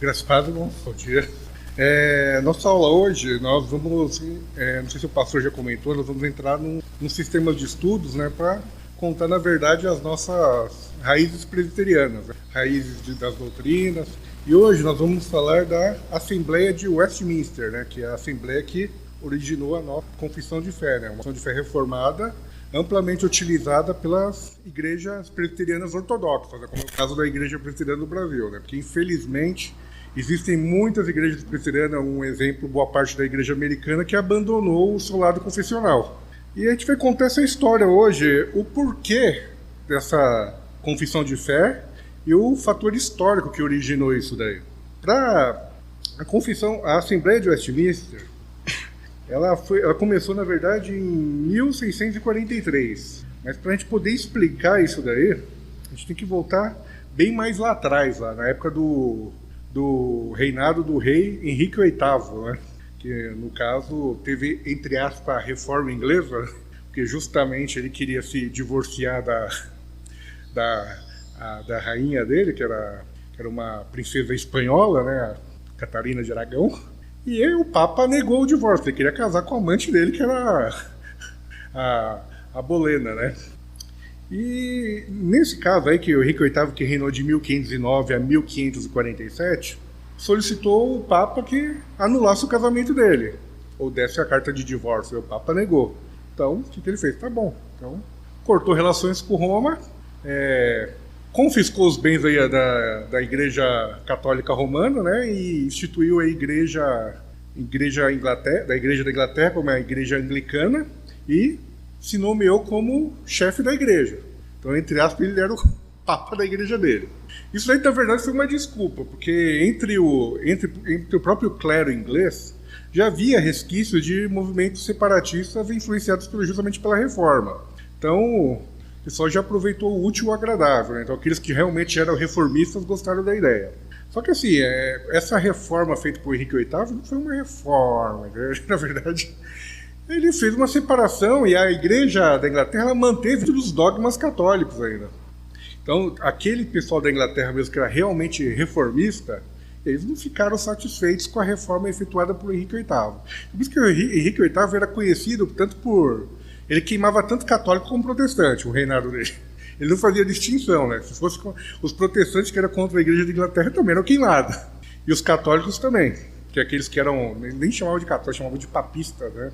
Graças a Deus, bom dia. Nossa aula hoje, nós vamos, não sei se o pastor já comentou, nós vamos entrar num sistema de estudos, né, para contar, na verdade, as nossas raízes presbiterianas, né, das doutrinas. E hoje nós vamos falar da Assembleia de Westminster, né, que é a Assembleia que originou a nossa Confissão de Fé, né, uma Confissão de Fé reformada, amplamente utilizada pelas igrejas presbiterianas ortodoxas, né, como é o caso da Igreja Presbiteriana do Brasil, né, porque infelizmente existem muitas igrejas presbiterianas, um exemplo, boa parte da igreja americana, que abandonou o seu lado confessional. E a gente vai contar essa história hoje, o porquê dessa confissão de fé e o fator histórico que originou isso daí. Para a Assembleia de Westminster, ela começou, na verdade, em 1643. Mas para a gente poder explicar isso daí, a gente tem que voltar bem mais lá atrás, lá na época do reinado do rei Henrique VIII, né? Que no caso teve, entre aspas, a reforma inglesa, porque justamente ele queria se divorciar da rainha dele, que era uma princesa espanhola, né? A Catarina de Aragão, e aí o Papa negou o divórcio, ele queria casar com a amante dele, que era a Bolena, né? E nesse caso aí, que o Henrique VIII, que reinou de 1509 a 1547, solicitou o Papa que anulasse o casamento dele, ou desse a carta de divórcio, e o Papa negou. Então, o que ele fez? Tá bom. Então, cortou relações com Roma, confiscou os bens aí da Igreja Católica Romana, né, e instituiu a Igreja da Inglaterra como a Igreja Anglicana, e se nomeou como chefe da igreja. Então, entre aspas, ele era o papa da igreja dele. Isso aí, na verdade, foi uma desculpa, porque entre o próprio clero inglês já havia resquícios de movimentos separatistas influenciados justamente pela reforma. Então, o pessoal já aproveitou o útil e o agradável, né? Então, aqueles que realmente eram reformistas gostaram da ideia. Só que, assim, essa reforma feita por Henrique VIII não foi uma reforma, né? Na verdade, ele fez uma separação e a Igreja da Inglaterra manteve os dogmas católicos ainda. Então, aquele pessoal da Inglaterra mesmo que era realmente reformista, eles não ficaram satisfeitos com a reforma efetuada por Henrique VIII. Por isso que o Henrique VIII era conhecido tanto por... Ele queimava tanto católico como protestante, o reinado dele. Ele não fazia distinção, né? Se fosse os protestantes que eram contra a Igreja da Inglaterra também eram queimados. E os católicos também, que aqueles que eram... nem chamavam de católicos, chamavam de papistas, né?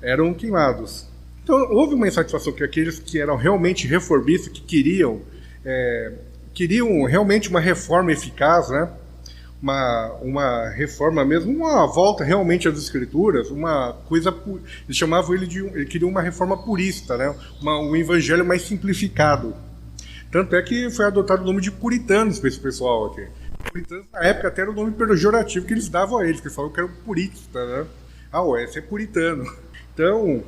Eram queimados. Então, houve uma insatisfação que aqueles que eram realmente reformistas, que queriam realmente uma reforma eficaz, né? Uma reforma mesmo, uma volta realmente às escrituras, uma coisa... Eles chamavam ele queria uma reforma purista, né? Um evangelho mais simplificado. Tanto é que foi adotado o nome de puritanos para esse pessoal aqui. Puritanos, na época, até era o nome pejorativo que eles davam a eles, que eles falavam que eram puristas, né? Esse é puritano. Então,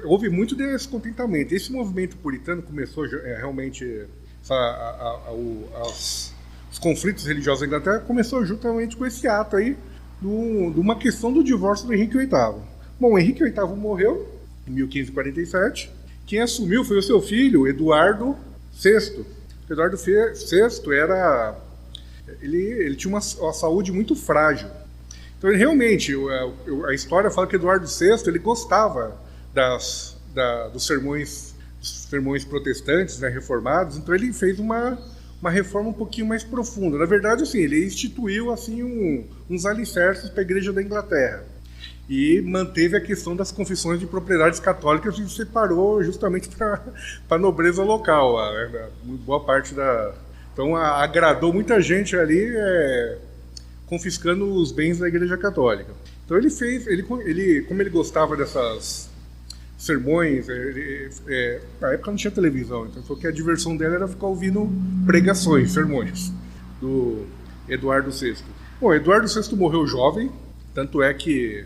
houve muito descontentamento. Esse movimento puritano começou realmente... os conflitos religiosos da Inglaterra começou justamente com esse ato aí de uma questão do divórcio do Henrique VIII. Bom, o Henrique VIII morreu em 1547. Quem assumiu foi o seu filho, Eduardo VI. Eduardo VI ele tinha uma saúde muito frágil. Então, realmente, a história fala que Eduardo VI ele gostava dos sermões protestantes, né, reformados, então ele fez uma reforma um pouquinho mais profunda. Na verdade, assim, ele instituiu assim, uns alicerces para a Igreja da Inglaterra e manteve a questão das confissões de propriedades católicas e separou justamente para a nobreza local. Boa parte Então, agradou muita gente ali... confiscando os bens da Igreja Católica. Então como ele gostava dessas sermões, na época não tinha televisão, então falou que a diversão dela era ficar ouvindo pregações, sermões, do Eduardo VI. Bom, Eduardo VI morreu jovem, tanto é que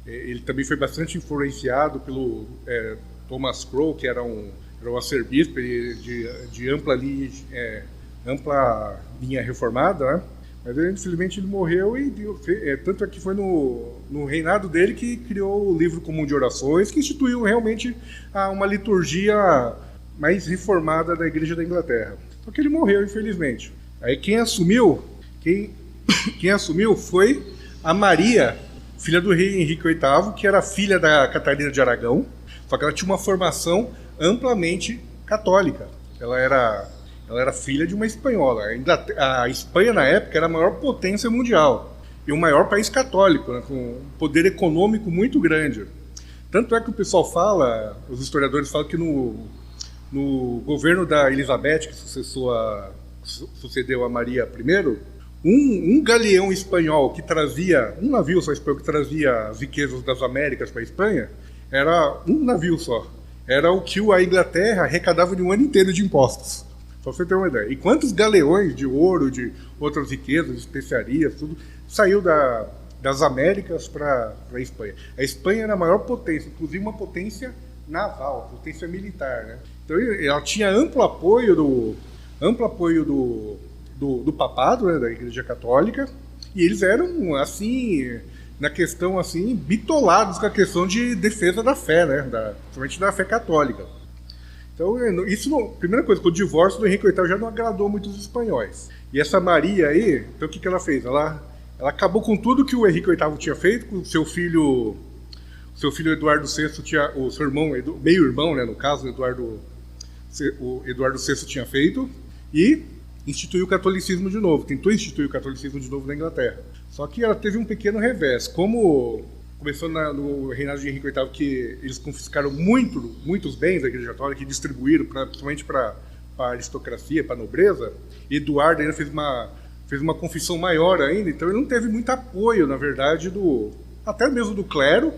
ele também foi bastante influenciado pelo Thomas Crowe, que era um arcebispo de ampla linha reformada, né? Mas infelizmente ele morreu e tanto é que foi no reinado dele que criou o livro comum de orações, que instituiu realmente uma liturgia mais reformada da Igreja da Inglaterra. Só que ele morreu, infelizmente. Aí quem assumiu Quem, quem assumiu foi a Maria, filha do rei Henrique VIII, que era filha da Catarina de Aragão, só que ela tinha uma formação amplamente católica. Ela era filha de uma espanhola. A Espanha, na época, era a maior potência mundial e o maior país católico, né, com um poder econômico muito grande. Tanto é que o pessoal fala, os historiadores falam que no governo da Elizabeth, que sucedeu a Maria I, um galeão espanhol que trazia, um navio só espanhol que trazia as riquezas das Américas para a Espanha, era um navio só. Era o que a Inglaterra arrecadava de um ano inteiro de impostos. Só pra você ter uma ideia. E quantos galeões de ouro, de outras riquezas, de especiarias, tudo, saiu das Américas para a Espanha. A Espanha era a maior potência, inclusive uma potência naval, potência militar, né? Então ela tinha amplo apoio do papado, né, da Igreja Católica, e eles eram, assim, na questão, assim, bitolados com a questão de defesa da fé, né, principalmente da fé católica. Então, primeira coisa, com o divórcio do Henrique VIII já não agradou muito os espanhóis. E essa Maria aí, então o que ela fez? Ela acabou com tudo que o Henrique VIII tinha feito, com o seu filho Eduardo VI, o seu irmão, meio-irmão, né, no caso, o Eduardo VI tinha feito, e instituiu o catolicismo de novo, tentou instituir o catolicismo de novo na Inglaterra. Só que ela teve um pequeno revés. Como começou no reinado de Henrique VIII, que eles confiscaram muitos bens da Igreja Católica e distribuíram, principalmente para a aristocracia, para a nobreza, Eduardo ainda fez uma confissão maior ainda, então ele não teve muito apoio, na verdade, até mesmo do clero,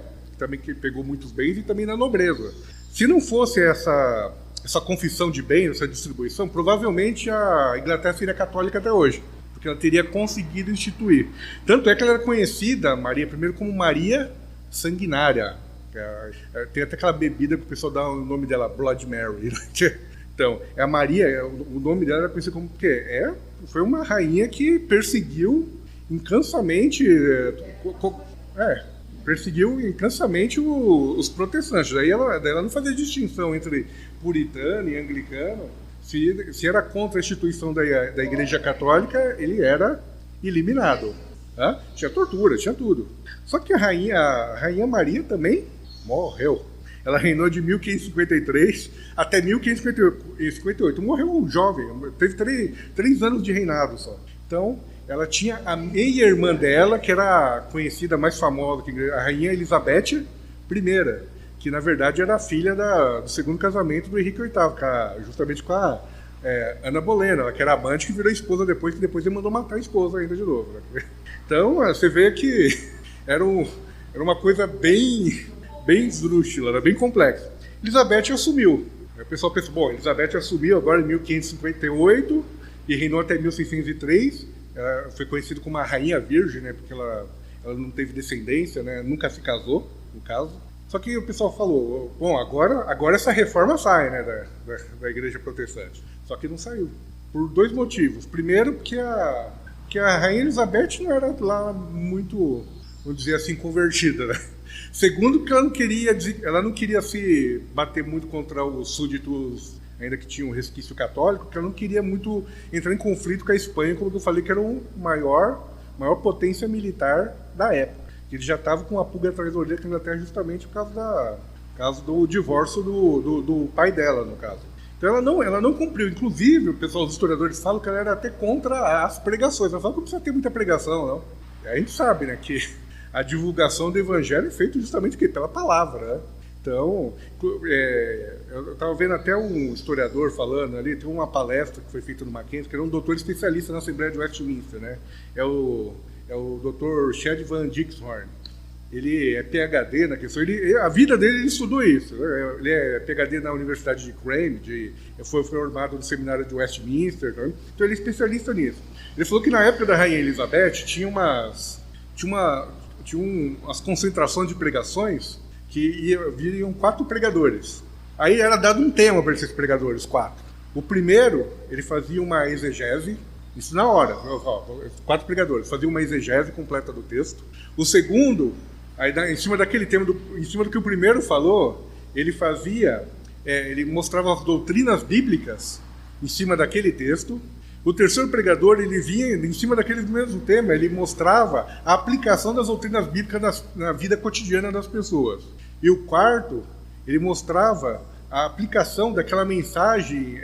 que pegou muitos bens, e também da nobreza. Se não fosse essa confissão de bens, essa distribuição, provavelmente a Inglaterra seria católica até hoje, porque ela teria conseguido instituir. Tanto é que ela era conhecida, Maria I, como Maria Sanguinária. Tem até aquela bebida que o pessoal dá o nome dela, Blood Mary. Então, a Maria, o nome dela era conhecido como... Porque foi uma rainha que perseguiu incansamente... perseguiu incansamente os protestantes. Daí ela não fazia distinção entre puritano e anglicano. Se era contra a instituição da Igreja Católica, ele era eliminado. Tá? Tinha tortura, tinha tudo. Só que a rainha Maria também morreu. Ela reinou de 1553 até 1558. Morreu jovem, teve 3 anos de reinado só. Então, ela tinha a meia-irmã dela, que era conhecida, mais famosa, a Rainha Elizabeth I, que na verdade era a filha do segundo casamento do Henrique VIII, justamente com a Ana Bolena, ela que era amante, que virou esposa depois, que depois ele mandou matar a esposa ainda de novo. Né? Então, você vê que era uma coisa bem esdrúxula, era bem complexa. Elizabeth assumiu. O pessoal pensa, bom, Elizabeth assumiu agora em 1558 e reinou até 1603. Ela foi conhecida como a Rainha Virgem, né, porque ela não teve descendência, né, nunca se casou, no caso. Só que o pessoal falou, bom, agora essa reforma sai, né, da Igreja Protestante. Só que não saiu, por 2 motivos. Primeiro, porque a Rainha Elizabeth não era lá muito, vamos dizer assim, convertida, né? Segundo, que ela não queria se bater muito contra os súditos, ainda que tinha um resquício católico, que ela não queria muito entrar em conflito com a Espanha, como eu falei, que era a maior potência militar da época. Ele já estava com uma pulga atrás da orelha com a Inglaterra justamente por causa do divórcio do pai dela, no caso. Então ela não cumpriu. Inclusive, os historiadores falam que ela era até contra as pregações. Ela fala que não precisa ter muita pregação, não. E a gente sabe, né, que a divulgação do evangelho é feita justamente pela palavra, né? Então, eu estava vendo até um historiador falando ali, tem uma palestra que foi feita no Mackenzie, que era um doutor especialista na Assembleia de Westminster, né? É o Dr. Chad Van Dixhorn. Ele é PhD na questão, a vida dele ele estudou isso. Né? Ele é PhD na Universidade de Cambridge, foi formado no seminário de Westminster, então ele é especialista nisso. Ele falou que na época da Rainha Elizabeth tinha umas concentrações de pregações que viriam 4 pregadores. Aí era dado um tema para esses pregadores, 4. O primeiro, ele fazia uma exegese, isso na hora, 4 pregadores, faziam uma exegese completa do texto. O segundo, aí em cima daquele tema, em cima do que o primeiro falou, ele ele mostrava as doutrinas bíblicas em cima daquele texto. O terceiro pregador, ele vinha em cima daquele mesmo tema, ele mostrava a aplicação das doutrinas bíblicas na vida cotidiana das pessoas. E o quarto, ele mostrava a aplicação daquela mensagem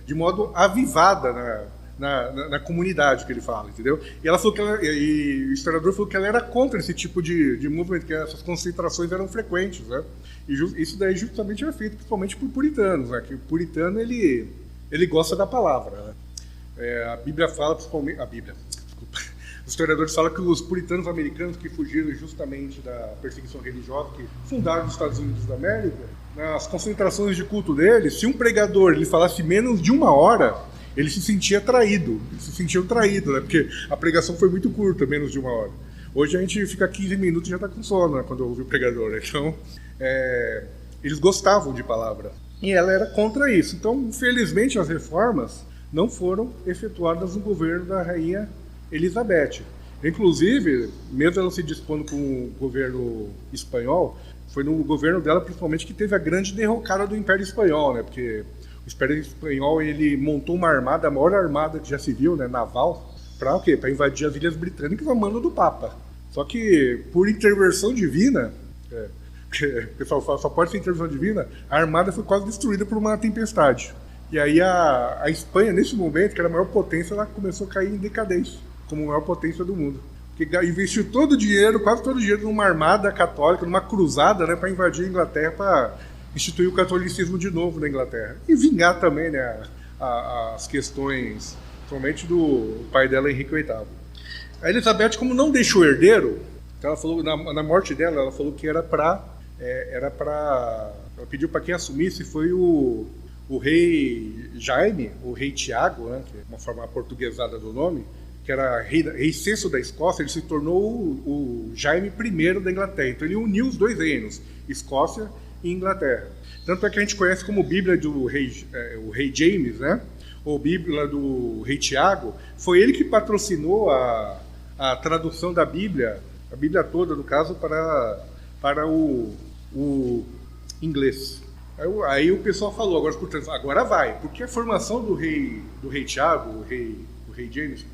de modo avivada na comunidade que ele fala, entendeu? E ela falou e o historiador falou que ela era contra esse tipo de movimento, que essas concentrações eram frequentes, né? E isso daí justamente era feito principalmente por puritanos, né? Que o puritano, ele gosta da palavra, né? A Bíblia fala, principalmente... Desculpa. Os historiadores falam que os puritanos americanos que fugiram justamente da perseguição religiosa, que fundaram os Estados Unidos da América, nas concentrações de culto deles, se um pregador ele falasse menos de 1 hora, ele se sentia traído. Eles se sentiam traídos, né? Porque a pregação foi muito curta, menos de 1 hora. Hoje a gente fica 15 minutos e já está com sono, né, quando ouve o pregador. Né? Então, eles gostavam de palavra. E ela era contra isso. Então, infelizmente, as reformas não foram efetuadas no governo da rainha Elizabeth. Inclusive, mesmo ela se dispondo com o governo espanhol, foi no governo dela, principalmente, que teve a grande derrocada do Império Espanhol, né? Porque o Império Espanhol, ele montou uma armada, a maior armada que já se viu, né, naval, para o quê? Para invadir as Ilhas Britânicas a mando do Papa. Só que, por intervenção divina, o pessoal fala, só pode ser intervenção divina, a armada foi quase destruída por uma tempestade. E aí a Espanha, nesse momento, que era a maior potência, ela começou a cair em decadência, como a maior potência do mundo. Porque investiu todo o dinheiro, quase todo o dinheiro, numa armada católica, numa cruzada, né, para invadir a Inglaterra, para instituir o catolicismo de novo na Inglaterra. E vingar também, né, as questões, principalmente do pai dela, Henrique VIII. A Elizabeth, como não deixou herdeiro, ela falou, na morte dela, ela falou que era para... ela pediu para quem assumisse, foi o rei Jaime, o rei Tiago, né, que é uma forma portuguesada do nome, que era rei VI da Escócia, ele se tornou o Jaime I da Inglaterra. Então ele uniu os dois reinos, Escócia e Inglaterra. Tanto é que a gente conhece como Bíblia do o rei James, né, ou Bíblia do rei Tiago. Foi ele que patrocinou a tradução da Bíblia, a Bíblia toda, no caso, para o inglês. Aí o pessoal falou, agora vai, porque a formação do rei Tiago, o rei James I,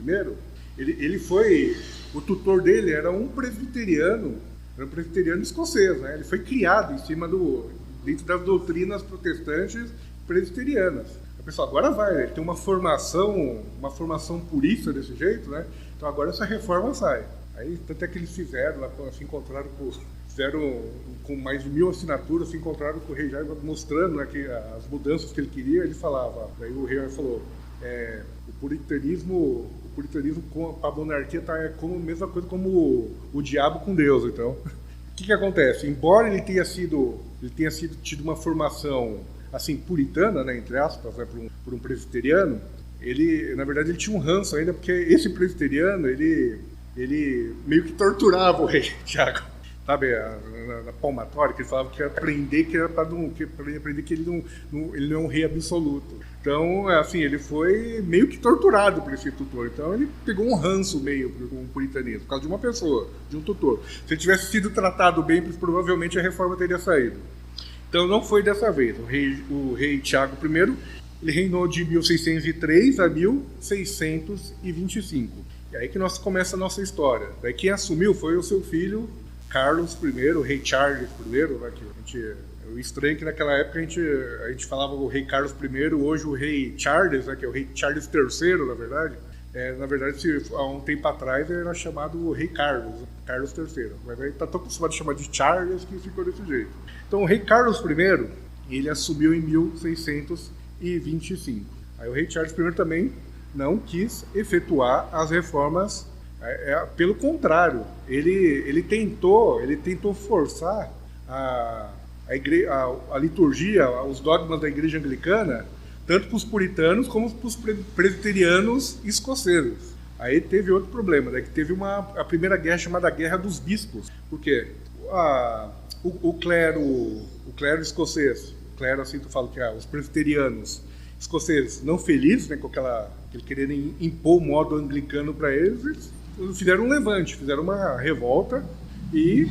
ele foi, o tutor dele era um presbiteriano escocês, né? Ele foi criado em cima dentro das doutrinas protestantes presbiterianas. O pessoal, agora vai, ele tem uma formação purista desse jeito, né? Então agora essa reforma sai. Aí tanto é que eles fizeram com mais de 1000 assinaturas, se encontraram com o rei Jaime mostrando, né, que as mudanças que ele queria, ele falava. Daí o rei falou, o puritanismo com a monarquia é como a mesma coisa como o diabo com Deus. Então, o que acontece? Embora ele tenha tido uma formação assim puritana, né, entre aspas, né, por um presbiteriano, na verdade ele tinha um ranço ainda, porque esse presbiteriano ele meio que torturava o rei Tiago. Sabe, na palmatória, que ele falava que ia aprender que era para aprender que ele não é um rei absoluto. Então, assim, ele foi meio que torturado por esse tutor. Então, ele pegou um ranço meio com o puritanismo, por causa de uma pessoa, de um tutor. Se ele tivesse sido tratado bem, provavelmente a reforma teria saído. Então, não foi dessa vez. O rei Tiago I, ele reinou de 1603 a 1625. E aí que começa a nossa história. Daí quem assumiu foi o seu filho Carlos I, o rei Charles I, né, que o estranho é que naquela época a gente falava o rei Carlos I, hoje o rei Charles, né, que é o rei Charles III, na verdade. Na verdade, há um tempo atrás era chamado o rei Carlos III. Mas aí está tão acostumado a chamar de Charles que ficou desse jeito. Então o rei Carlos I, ele assumiu em 1625. Aí o rei Charles I também não quis efetuar as reformas. Pelo contrário, ele tentou forçar a liturgia, os dogmas da igreja anglicana, tanto para os puritanos como para os presbiterianos escoceses. Aí teve outro problema, né, que teve a primeira guerra chamada Guerra dos Bispos. Por quê? O clero escocês, assim tu fala que os presbiterianos escoceses não felizes, né, com aquele quererem impor o modo anglicano para eles fizeram um levante, fizeram uma revolta e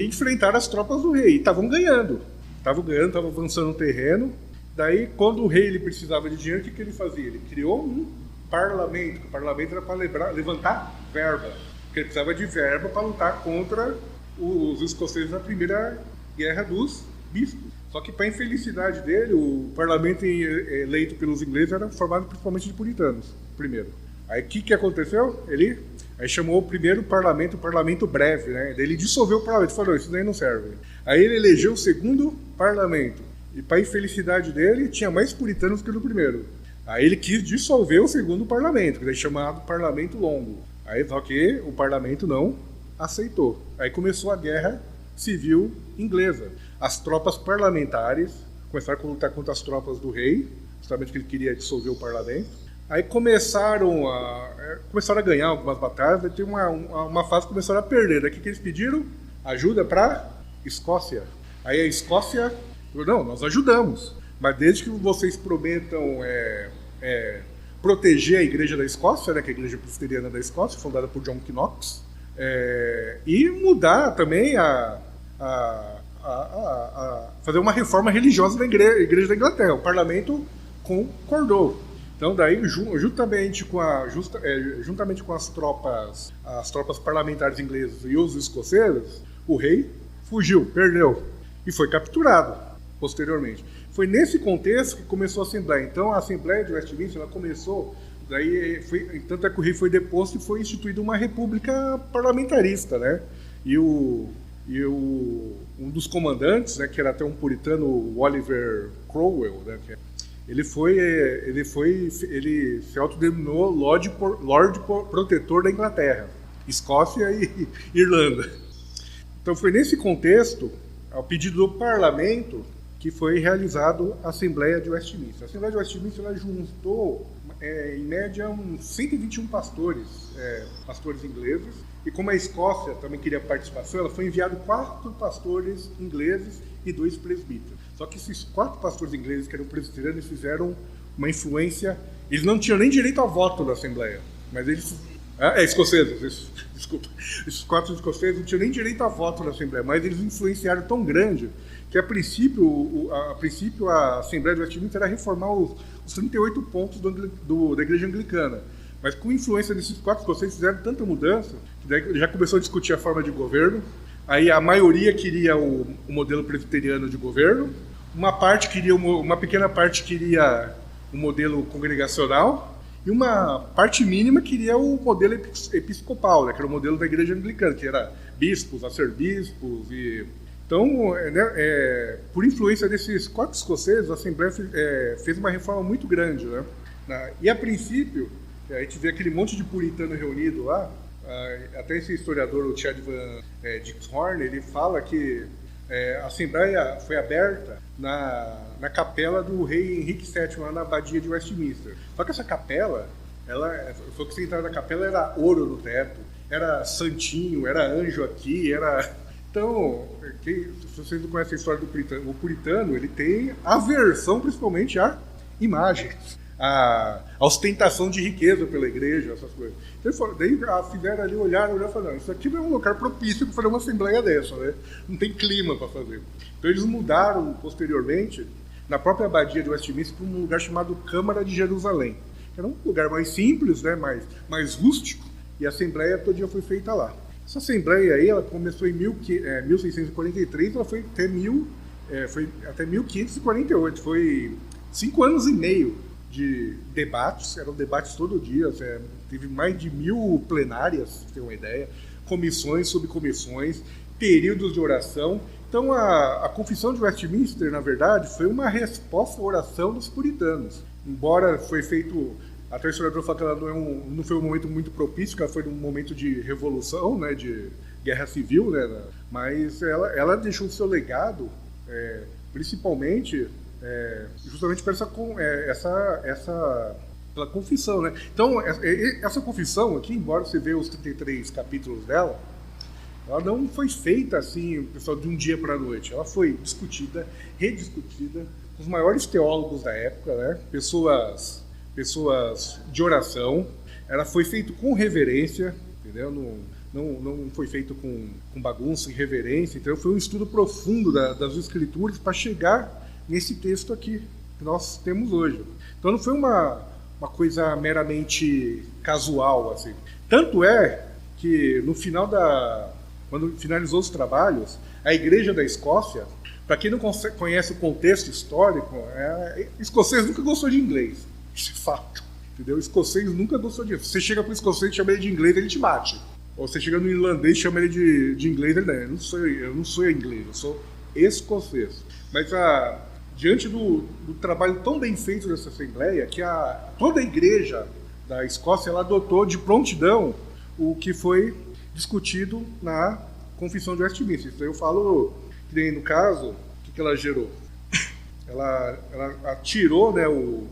enfrentaram as tropas do rei. E estavam ganhando, estavam avançando no terreno. Daí, quando o rei ele precisava de dinheiro, o que ele fazia? Ele criou um parlamento, que o parlamento era para levantar verba, porque ele precisava de verba para lutar contra os escoceses na primeira guerra dos bispos. Só que, para a infelicidade dele, o parlamento eleito pelos ingleses era formado principalmente de puritanos, primeiro. Aí, o que aconteceu? Ele aí chamou o primeiro parlamento, o parlamento breve, né? Daí ele dissolveu o parlamento, falou, isso daí não serve. Aí ele elegeu o segundo parlamento. E, para a infelicidade dele, tinha mais puritanos que no primeiro. Aí ele quis dissolver o segundo parlamento, que é chamado Parlamento Longo. Aí só que o parlamento não aceitou. Aí começou a Guerra Civil Inglesa. As tropas parlamentares começaram a lutar contra as tropas do rei, justamente porque ele queria dissolver o parlamento. Aí começaram a ganhar algumas batalhas, aí tem uma fase que começaram a perder. Daqui que eles pediram ajuda para Escócia. Aí a Escócia falou, não, nós ajudamos, mas desde que vocês prometam proteger a Igreja da Escócia, né, que é a Igreja Presbiteriana da Escócia, fundada por John Knox, e mudar também fazer uma reforma religiosa da Igreja da Inglaterra. O parlamento concordou. Então, daí, juntamente com as tropas parlamentares inglesas e os escoceses, o rei fugiu, perdeu e foi capturado posteriormente. Foi nesse contexto que começou a Assembleia. Então, a Assembleia de Westminster ela começou, tanto é que o rei foi deposto e foi instituída uma república parlamentarista, né? E um dos comandantes, né, que era até um puritano, o Oliver Cromwell, né, ele se autodenominou Lord Protetor da Inglaterra, Escócia e Irlanda. Então foi nesse contexto, ao pedido do parlamento, que foi realizado a Assembleia de Westminster. A Assembleia de Westminster ela juntou, em média, uns 121 pastores ingleses, e como a Escócia também queria participação, ela foi enviado 4 pastores ingleses e 2 presbíteros. Só que esses 4 pastores ingleses, que eram presbiterianos, fizeram uma influência. Eles não tinham nem direito a voto na Assembleia, mas eles. Escoceses, desculpa. Esses 4 escoceses não tinham nem direito a voto na Assembleia, mas eles influenciaram tão grande que, a princípio, a Assembleia de Westminster era reformar os 38 pontos da Igreja Anglicana. Mas, com influência desses 4 escoceses, fizeram tanta mudança que daí já começou a discutir a forma de governo. Aí a maioria queria o modelo presbiteriano de governo, uma pequena parte queria o modelo congregacional e uma parte mínima queria o modelo episcopal, né, que era o modelo da Igreja Anglicana, que era bispos, arcebispos. Então, por influência desses 4 escoceses, a Assembleia fez uma reforma muito grande, né? E a princípio, a gente vê aquele monte de puritano reunido lá. Até esse historiador, o Chad Van Dixhorn, ele fala que a Assembleia foi aberta na capela do rei Henrique VII, lá na abadia de Westminster. Só que essa capela, só que você entrar na capela era ouro no teto, era santinho, era anjo aqui, era... Então, se vocês não conhecem a história do puritano, o puritano ele tem aversão principalmente a imagens, a ostentação de riqueza pela igreja, essas coisas. Então, daí fizeram ali, olharam e falaram, isso aqui não é um lugar propício para fazer uma assembleia dessa, né? Não tem clima para fazer. Então eles mudaram posteriormente, na própria abadia de Westminster, para um lugar chamado Câmara de Jerusalém, que era um lugar mais simples, né? mais rústico, e a assembleia todo dia foi feita lá. Essa assembleia aí, ela começou em 1643, ela foi até 1548, foi 5 anos e meio de debates, eram debates todo dia, teve mais de 1000 plenárias, pra ter uma ideia, comissões, subcomissões, períodos de oração. Então a Confissão de Westminster, na verdade, foi uma resposta à oração dos puritanos. Embora foi feito, até o historiador fala que ela não foi um momento muito propício, que ela foi um momento de revolução, né, de guerra civil, né, mas ela deixou o seu legado, principalmente... justamente para pela confissão, né? Então, essa confissão aqui, embora você veja os 33 capítulos dela, ela não foi feita assim, pessoal, de um dia para a noite. Ela foi discutida, rediscutida, com os maiores teólogos da época, né? Pessoas de oração. Ela foi feita com reverência, entendeu? Não foi feito com bagunça, irreverência. Então, foi um estudo profundo das escrituras para chegar nesse texto aqui, que nós temos hoje. Então não foi uma coisa meramente casual, assim. Tanto é que no final quando finalizou os trabalhos, a Igreja da Escócia, para quem não conhece o contexto histórico, escocês nunca gostou de inglês. Isso é fato. Entendeu? O escocês nunca gostou de inglês. Você chega para o escocês e chama ele de inglês, ele te bate. Ou você chega no irlandês e chama ele de inglês, ele eu não sou inglês, eu sou escocês. Mas diante do trabalho tão bem feito dessa Assembleia, que toda a Igreja da Escócia ela adotou de prontidão o que foi discutido na Confissão de Westminster. Então eu falo, que nem no caso, o que ela gerou? Ela tirou, né, o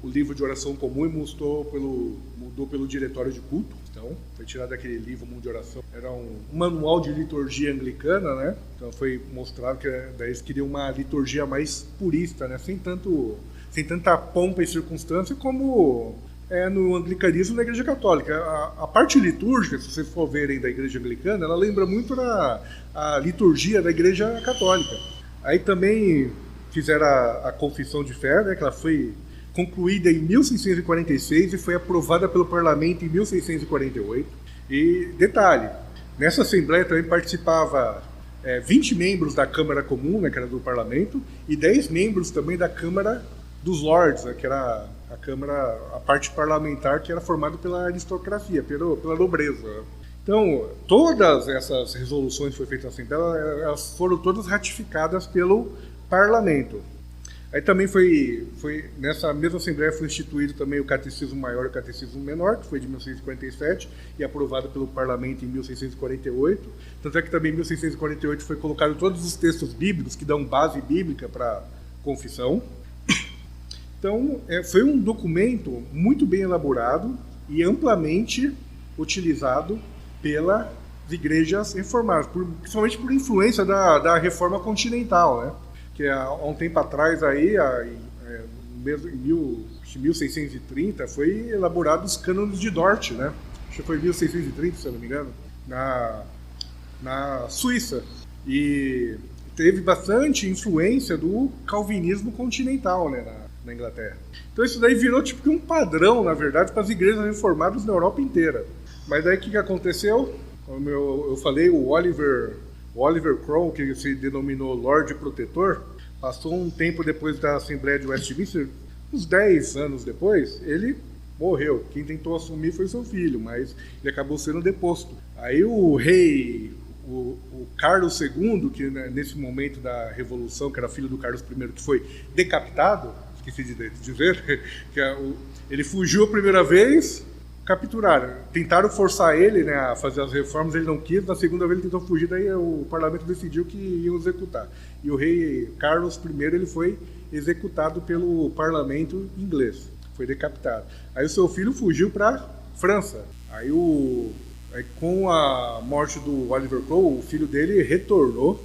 livro de oração comum e mudou pelo diretório de culto. Então, foi tirado daquele livro comum de oração. Era um manual de liturgia anglicana, né? Então foi mostrado que daí eles queriam uma liturgia mais purista, né? Sem tanta pompa e circunstância como no anglicanismo da Igreja Católica. A parte litúrgica, se vocês for verem da Igreja Anglicana, ela lembra muito a liturgia da Igreja Católica. Aí também fizeram a confissão de fé, né, que ela foi concluída em 1646 e foi aprovada pelo parlamento em 1648. E detalhe, nessa Assembleia também participavam 20 membros da Câmara Comum, né, que era do parlamento, e 10 membros também da Câmara dos Lords, né, que era a parte parlamentar que era formada pela aristocracia, pela nobreza. Então, todas essas resoluções que foram feitas na Assembleia, elas foram todas ratificadas pelo parlamento. Aí também nessa mesma Assembleia foi instituído também o Catecismo Maior e o Catecismo Menor, que foi de 1647 e aprovado pelo Parlamento em 1648. Tanto é que também em 1648 foi colocado todos os textos bíblicos que dão base bíblica para a confissão. Então, foi um documento muito bem elaborado e amplamente utilizado pelas igrejas reformadas, principalmente por influência da Reforma Continental, né? Que há um tempo atrás, aí, em 1630, foi elaborado os cânones de Dort, né? Acho que foi em 1630, se eu não me engano, na Suíça. E teve bastante influência do calvinismo continental, né, na Inglaterra. Então isso daí virou tipo que um padrão, na verdade, para as igrejas reformadas na Europa inteira. Mas daí o que aconteceu? Como eu falei, o Oliver Cromwell, que se denominou Lorde Protetor, passou um tempo depois da Assembleia de Westminster, uns 10 anos depois, ele morreu. Quem tentou assumir foi seu filho, mas ele acabou sendo deposto. Aí o rei, o Carlos II, que nesse momento da Revolução, que era filho do Carlos I, que foi decapitado, esqueci de dizer, que ele fugiu a primeira vez, capturaram. Tentaram forçar ele, né, a fazer as reformas, ele não quis. Na segunda vez ele tentou fugir, daí o parlamento decidiu que iam executar. E o rei Carlos I ele foi executado pelo parlamento inglês, foi decapitado. Aí o seu filho fugiu para França. Aí com a morte do Oliver Cromwell, o filho dele retornou,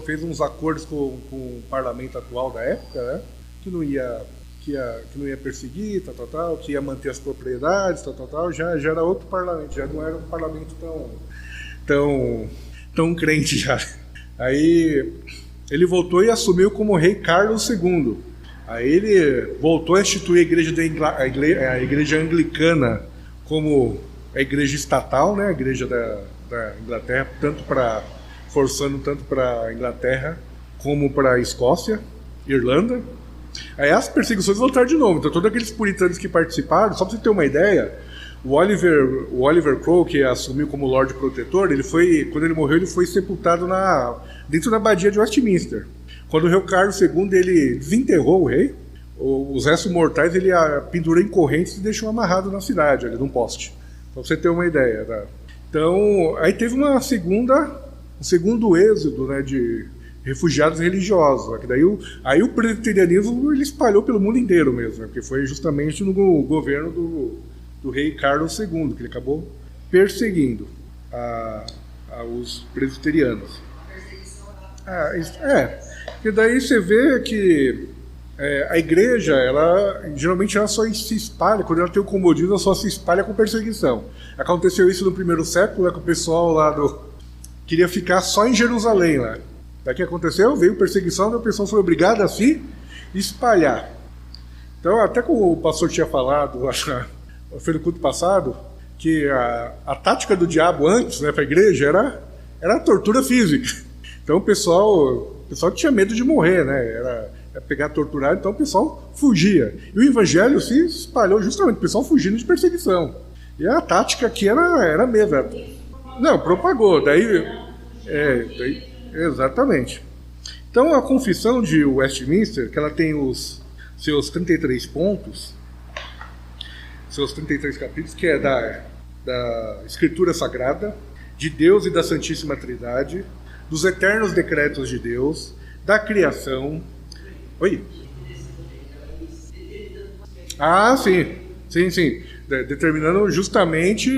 fez uns acordos com o parlamento atual da época, né, que não ia perseguir, que ia manter as propriedades, já era outro parlamento, já não era um parlamento tão crente já. Aí ele voltou e assumiu como rei Carlos II. Aí ele voltou a instituir a igreja anglicana como a igreja estatal, né, a igreja da Inglaterra, forçando tanto para a Inglaterra como para a Escócia, Irlanda. Aí as perseguições voltaram de novo. Então todos aqueles puritanos que participaram, só para você ter uma ideia, o Oliver Cromwell, que assumiu como Lorde Protetor, quando ele morreu, ele foi sepultado dentro da abadia de Westminster. Quando o rei Carlos II ele desenterrou o rei, os restos mortais ele pendurou em correntes e deixou amarrado na cidade, ali num poste. Para você ter uma ideia. Tá? Então, aí teve um segundo êxodo, né, de refugiados religiosos. Aí o presbiterianismo ele espalhou pelo mundo inteiro mesmo, né, porque foi justamente no governo do rei Carlos II que ele acabou perseguindo os presbiterianos. Porque daí você vê que a igreja, geralmente ela só se espalha, quando ela tem o comodismo, ela só se espalha com perseguição. Aconteceu isso no primeiro século, que o pessoal lá queria ficar só em Jerusalém lá. Daí que aconteceu? Veio perseguição, a pessoa foi obrigada a se espalhar. Então, até como o pastor tinha falado, acho que foi no culto passado, que a tática do diabo antes, né, para a igreja era a tortura física. Então o pessoal tinha medo de morrer, né? Era pegar torturado, então o pessoal fugia. E o evangelho se espalhou justamente, o pessoal fugindo de perseguição. E a tática aqui era a mesma. Não, propagou. Daí, exatamente. Então a confissão de Westminster, que ela tem os seus 33 pontos, seus 33 capítulos, que é da Escritura Sagrada, de Deus e da Santíssima Trindade, dos eternos decretos de Deus, da criação. Oi? Ah, sim. Determinando justamente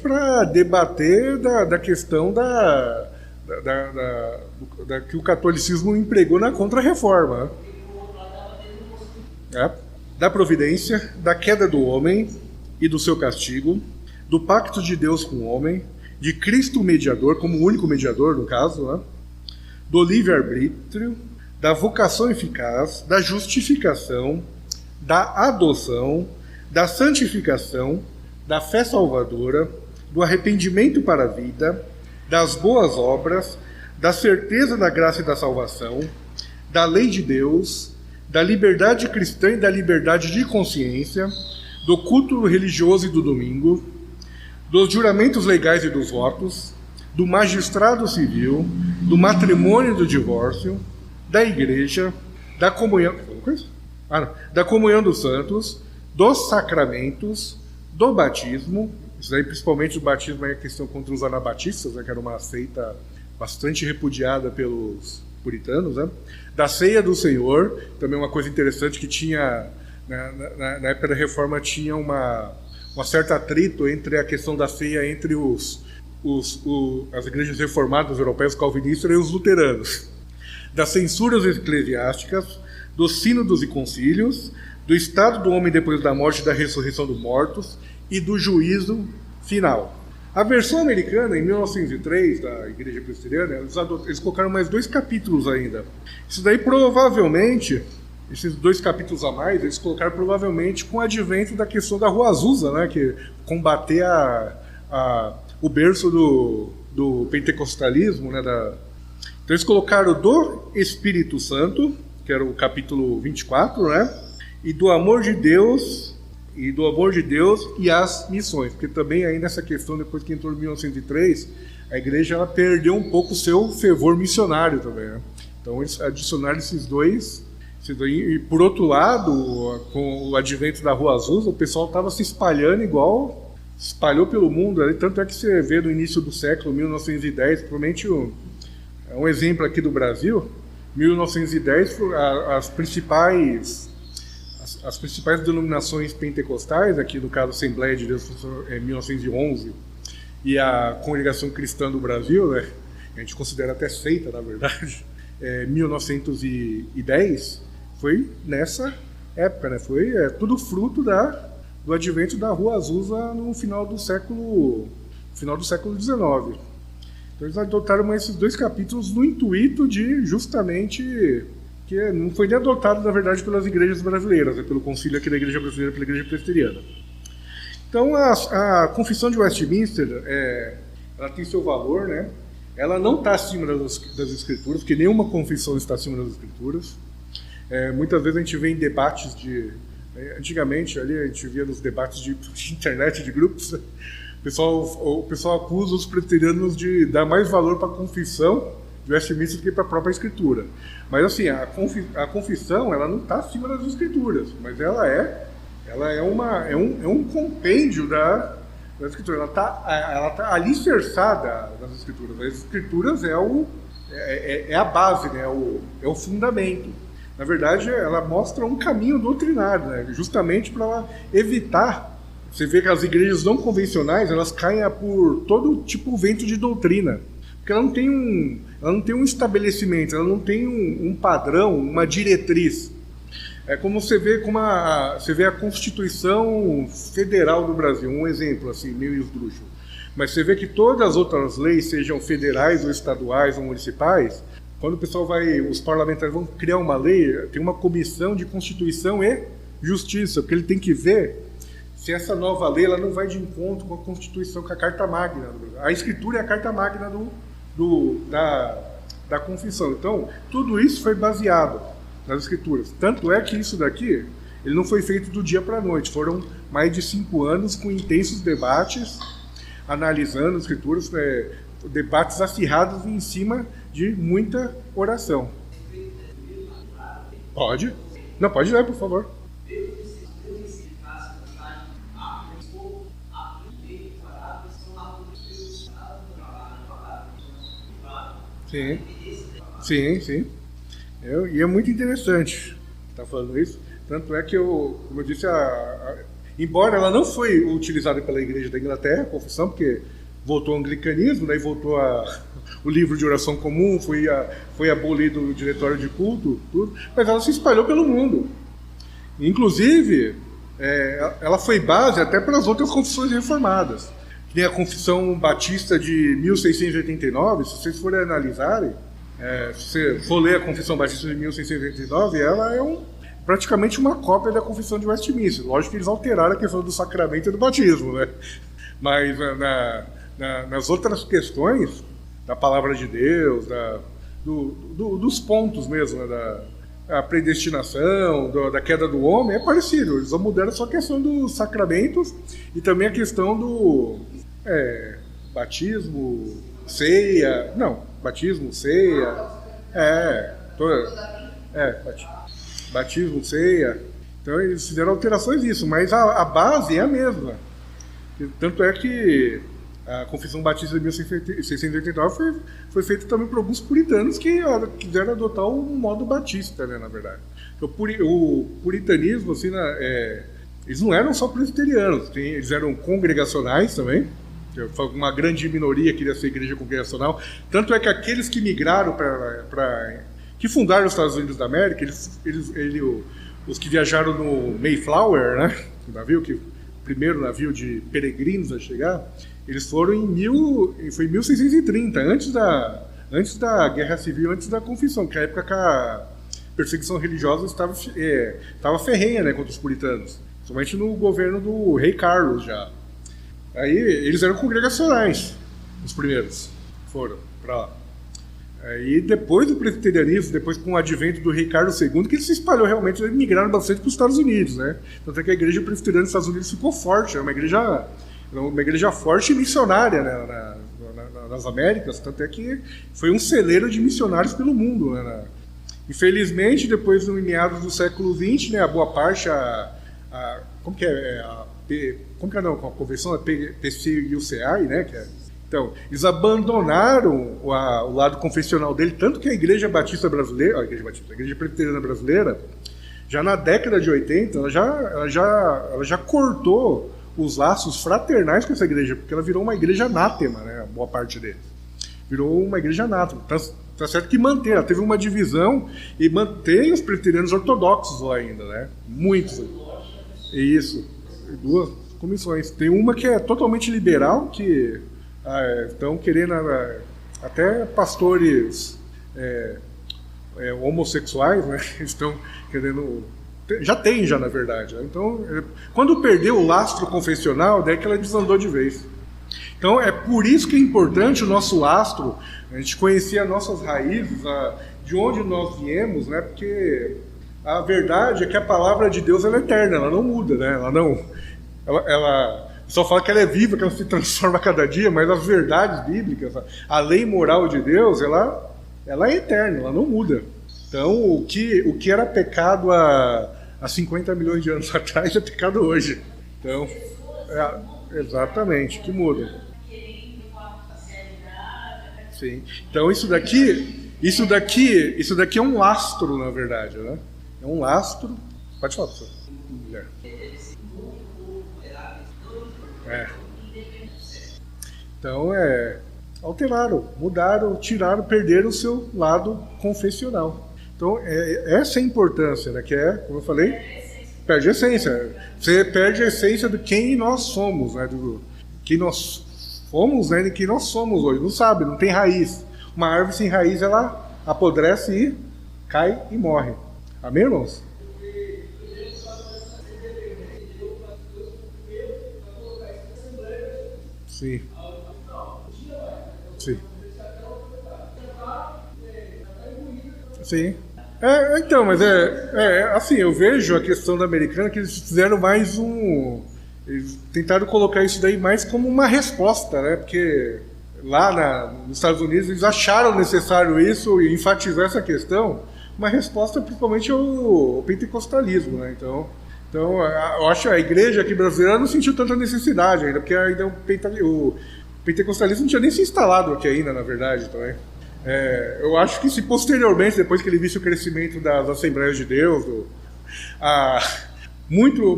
para debater da questão que o catolicismo empregou na Contra-Reforma. Da providência, da queda do homem e do seu castigo, do pacto de Deus com o homem, de Cristo mediador, como o único mediador, no caso, né? Do livre-arbítrio, da vocação eficaz, da justificação, da adoção, da santificação, da fé salvadora, do arrependimento para a vida, das boas obras, da certeza da graça e da salvação, da lei de Deus, da liberdade cristã e da liberdade de consciência, do culto religioso e do domingo, dos juramentos legais e dos votos, do magistrado civil, do matrimônio e do divórcio, da igreja, da comunhão, da comunhão dos santos, dos sacramentos, do batismo. Isso aí, principalmente o batismo, é a questão contra os anabatistas, né, que era uma seita bastante repudiada pelos puritanos, né? Da ceia do Senhor, também uma coisa interessante que tinha, na época da Reforma, tinha uma certa atrito entre a questão da ceia entre as igrejas reformadas europeias, calvinistas e os luteranos. Das censuras eclesiásticas, dos sínodos e concílios, do estado do homem depois da morte e da ressurreição dos mortos e do juízo final. A versão americana, em 1903, da Igreja Presbiteriana, eles colocaram mais 2 capítulos ainda. Isso daí provavelmente, esses 2 capítulos a mais, eles colocaram provavelmente com o advento da questão da Rua Azusa, né, que combater o berço do pentecostalismo, né, Então eles colocaram do Espírito Santo, que era o capítulo 24, né, e do amor de Deus e as missões, porque também aí nessa questão, depois que entrou em 1903, a igreja ela perdeu um pouco o seu fervor missionário também, né? Então eles adicionaram esses dois, e por outro lado, com o advento da Rua Azul, o pessoal estava se espalhando igual espalhou pelo mundo, né? Tanto é que você vê no início do século, 1910, provavelmente um exemplo aqui do Brasil, 1910, as principais denominações pentecostais, aqui no caso a Assembleia de Deus em 1911, e a Congregação Cristã do Brasil, né, a gente considera até seita, na verdade, 1910, foi nessa época, né, foi tudo fruto do advento da Rua Azusa no final do século XIX. Então eles adotaram esses 2 capítulos no intuito de justamente... que não foi nem adotado, na verdade, pelas igrejas brasileiras, pelo concílio aqui da Igreja Brasileira, pela Igreja Presbiteriana. Então, a Confissão de Westminster, ela tem seu valor, né? Ela não está acima das Escrituras, porque nenhuma confissão está acima das Escrituras. Muitas vezes a gente vê em debates antigamente, ali a gente via nos debates de internet, de grupos, o pessoal acusa os presbiterianos de dar mais valor para a confissão de Westminster do que para a própria Escritura. Mas assim, a confissão ela não está acima das Escrituras, mas ela é um compêndio da Escritura. Ela tá alicerçada nas Escrituras. As Escrituras é a base, né? É o fundamento. Na verdade, ela mostra um caminho doutrinário, né? Justamente para evitar. Você vê que as igrejas não convencionais elas caem por todo tipo de vento de doutrina. Porque ela não tem um estabelecimento, ela não tem um padrão, uma diretriz. É como você vê a Constituição Federal do Brasil, um exemplo assim, meio esdrúxulo. Mas você vê que todas as outras leis, sejam federais ou estaduais ou municipais, quando o pessoal os parlamentares vão criar uma lei, tem uma comissão de Constituição e Justiça, porque ele tem que ver se essa nova lei ela não vai de encontro com a Constituição, com a Carta Magna do Brasil. A Escritura é a Carta Magna da Confissão. Então, tudo isso foi baseado nas Escrituras. Tanto é que isso daqui, ele não foi feito do dia para a noite. Foram mais de 5 anos com intensos debates, analisando as Escrituras, debates acirrados em cima de muita oração. Pode? Não, pode ler, por favor. Sim, sim, sim. E é muito interessante estar falando isso. Tanto é que como eu disse, embora ela não foi utilizada pela Igreja da Inglaterra, a confissão, porque voltou ao anglicanismo, daí voltou o livro de oração comum, foi abolido o diretório de culto, tudo, mas ela se espalhou pelo mundo. Inclusive, ela foi base até para as outras confissões reformadas. Tem a Confissão Batista de 1689, se vocês forem analisarem, se você for ler a Confissão Batista de 1689, ela é praticamente uma cópia da Confissão de Westminster. Lógico que eles alteraram a questão do sacramento e do batismo, né? Mas nas outras questões da palavra de Deus, dos pontos mesmo, né? Da predestinação, da queda do homem, é parecido. Eles mudaram só a questão dos sacramentos e também a questão do batismo, ceia. Não, batismo, ceia. Batismo, ceia. Então eles fizeram alterações nisso, mas a base é a mesma. Tanto é que a Confissão Batista de 1689 foi feita também por alguns puritanos que quiseram adotar o modo batista, né, na verdade. Então, o puritanismo, assim, eles não eram só presbiterianos, eles eram congregacionais também. Uma grande minoria queria ser igreja congregacional. Tanto é que aqueles que migraram que fundaram os Estados Unidos da América, os que viajaram no Mayflower, né, o navio primeiro navio de peregrinos a chegar, eles foram foi em 1630, antes da Guerra Civil, antes da Confissão, que é a época que a perseguição religiosa estava ferrenha, né, contra os puritanos, somente no governo do rei Carlos já. Aí eles eram congregacionais, os primeiros foram para lá. Aí depois do presbiterianismo, depois com o advento do rei Carlos II, que ele se espalhou realmente, eles migraram bastante para os Estados Unidos, né? Tanto é que a igreja presbiteriana dos Estados Unidos ficou forte, é uma igreja forte e missionária, né, nas Américas, tanto é que foi um celeiro de missionários pelo mundo, né? Infelizmente, depois em meados do século XX, né, a boa parte, como que é a convenção, a PCUCI, né, então, eles abandonaram o lado confessional dele, tanto que a Igreja Batista Brasileira, a Igreja Presbiteriana Brasileira, já na década de 80, ela já cortou os laços fraternais com essa igreja, porque ela virou uma igreja anátema, né, a boa parte deles. Virou uma igreja anátema. Tá certo que mantém, ela teve uma divisão e mantém os presbiterianos ortodoxos lá ainda, né? Muitos. Isso. 2 comissões. Tem uma que é totalmente liberal, que estão querendo até pastores homossexuais, né? Estão querendo... Já na verdade. Né? Então, quando perdeu o lastro confessional, daí que ela desandou de vez. Então, é por isso que é importante o nosso lastro, a gente conhecer as nossas raízes, de onde nós viemos, né? Porque a verdade é que a palavra de Deus ela é eterna, ela não muda, né? Ela só fala que ela é viva, que ela se transforma a cada dia, mas as verdades bíblicas, a lei moral de Deus, ela é eterna, ela não muda. Então, o que era pecado há 50 milhões de anos atrás é pecado hoje. Então, exatamente, que muda. Sim. Então, isso daqui é um lastro, na verdade, né? É um lastro. Pode falar, professor. Então, alteraram, mudaram, tiraram, perderam o seu lado confessional. Então, essa é a importância, né? Que como eu falei, perde a essência. Você perde a essência de quem nós somos, né? Do que nós fomos, né? De quem nós somos hoje. Não sabe, não tem raiz. Uma árvore sem raiz, ela apodrece e cai e morre. Amém, irmãos? Sim. Sim. Sim. Então, mas assim, eu vejo a questão da americana que eles fizeram mais um. Eles tentaram colocar isso daí mais como uma resposta, né? Porque lá nos Estados Unidos eles acharam necessário isso e enfatizar essa questão, uma resposta principalmente ao pentecostalismo, né? Então eu acho que a igreja aqui brasileira não sentiu tanta necessidade ainda, porque ainda o pentecostalismo não tinha nem se instalado aqui ainda, na verdade, também. Eu acho que se posteriormente, depois que ele visse o crescimento das Assembleias de Deus, muito,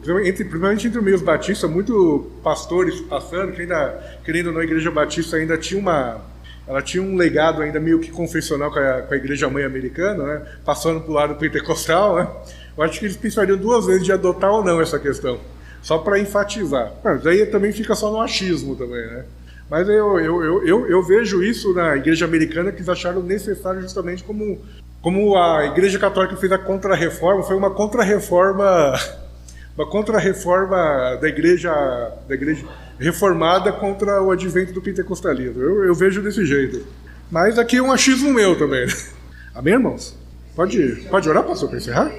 principalmente entre os meios batistas, muito pastores passando, que ainda, querendo ou não, a Igreja Batista ainda ela tinha um legado ainda meio que confessional com a Igreja Mãe Americana, né, passando para o lado pentecostal, né, eu acho que eles pensariam duas vezes de adotar ou não essa questão, só para enfatizar. Mas aí também fica só no achismo também, né. Mas eu vejo isso na Igreja Americana, que eles acharam necessário justamente como a Igreja Católica fez a Contra-Reforma, foi uma contra-reforma da igreja reformada contra o advento do pentecostalismo. Eu vejo desse jeito. Mas aqui é um achismo meu também. Amém, irmãos? Pode orar, pastor, para encerrar?